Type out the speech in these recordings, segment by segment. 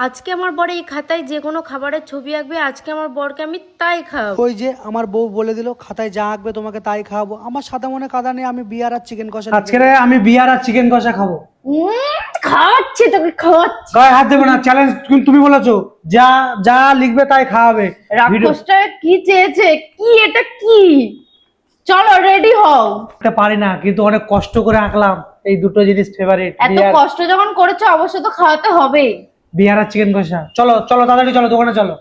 আজকে আমার বর এই খাতায় যে কোনো খাবারের ছবি আঁকবে, আজকে আমার বরকে আমি তাই খাওয়াবো। ওই যে আমার বউ বলে দিল খাতায় যা আঁকবে তোমাকে তাই খাওয়াবো। আমার সাদা মনে কাদা নেই, আমি বিয়ার আর চিকেন কষা আজকে আমি বিয়ার আর চিকেন কষা খাবো। খাওয়াচ্ছি তোকে, খাওয়াচ্ছি। গায়ে হাত দেবো না, চ্যালেঞ্জ তুমি বলেছো। যা যা লিখবে তাই খাওয়াবে। রাক্ষসটা কি চেয়েছে? কি এটা কি? চলো রেডি হও। এটা পারি না, কিন্তু অনেক কষ্ট করে আঁকলাম। এই দুটো জিনিস ফেভারিট, এত কষ্ট যখন করেছো অবশ্যই তো খাওয়াতে হবে। বিয়ার আর চিকেন কষা। চলো চলো তাড়াতাড়ি চলো, দোকানে চলো।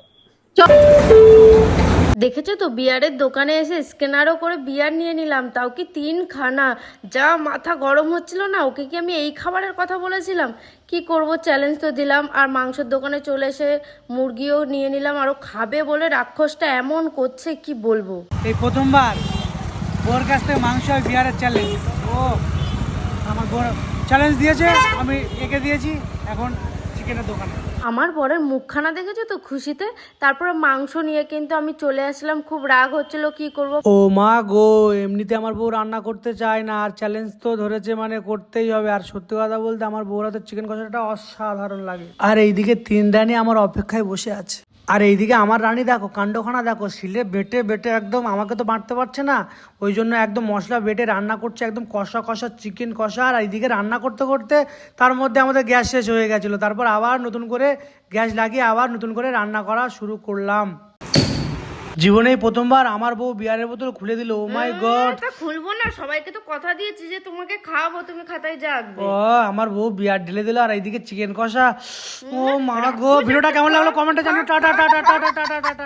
দেখেছো তো, বিয়ারের দোকানে এসে স্ক্যানারও করে বিয়ার নিয়ে নিলাম, তাও কি 3খানা। যা মাথা গরম হচ্ছিল না, ওকে কি আমি এই খাবারের কথা বলেছিলাম? কি করব, চ্যালেঞ্জ তো দিলাম। আর মাংসের দোকানে চলে এসে মুরগিও নিয়ে নিলাম, আরও খাবে বলে রাক্ষসটা এমন করছে কি বলবো। এই প্রথমবার বউর কাছ থেকে মাংস আর বিয়ারের চ্যালেঞ্জ। ও আমার বউ চ্যালেঞ্জ দিয়েছে, আমি এঁকে দিয়েছি। এখন চিকেনের দোকানে আমার বরের মুখখানা দেখেছো তো খুশিতে। তারপরে মাংস নিয়ে কিন্তু আমি চলে আসলাম, খুব রাগ হচ্ছিল, কি করব। ও মা গো, এমনিতে আমার বউ রান্না করতে চায় না, আর চ্যালেঞ্জ তো ধরেছে মানে করতেই হবে। আর সত্যি কথা বলতে আমার বউর হাতের চিকেন কষাটা অসাধারণ লাগে। আর এইদিকে 3 রানী আমার অপেক্ষায় বসে আছে। আর এইদিকে আমার রানী দেখো কাণ্ডখানা দেখো, শিলে বেটে বেটে একদম, আমাকে তো বাঁটতে পারছে না, ওই জন্য একদম মশলা বেটে রান্না করছে, একদম কষা কষা চিকেন কষা। আর এইদিকে রান্না করতে করতে তার মধ্যে আমাদের গ্যাস শেষ হয়ে গেছিলো, তারপর আবার নতুন করে গ্যাস লাগিয়ে আবার নতুন করে রান্না করা শুরু করলাম। জীবনেই প্রথমবার আমার বউ বিয়ারের বোতল খুলে দিল। ও মাই গড। তা খুলবো না, সবাইকে তো কথা দিয়েছি যে তোমাকে খাওয়াবো, তুমি খাতায় যা আঁকবে। ও আমার বউ বিয়ার ঢেলে দিল, আর এইদিকে চিকেন কষা। ও মা গো, ভিডিওটা কেমন লাগলো কমেন্টে জানিও। Tata tata tata tata tata.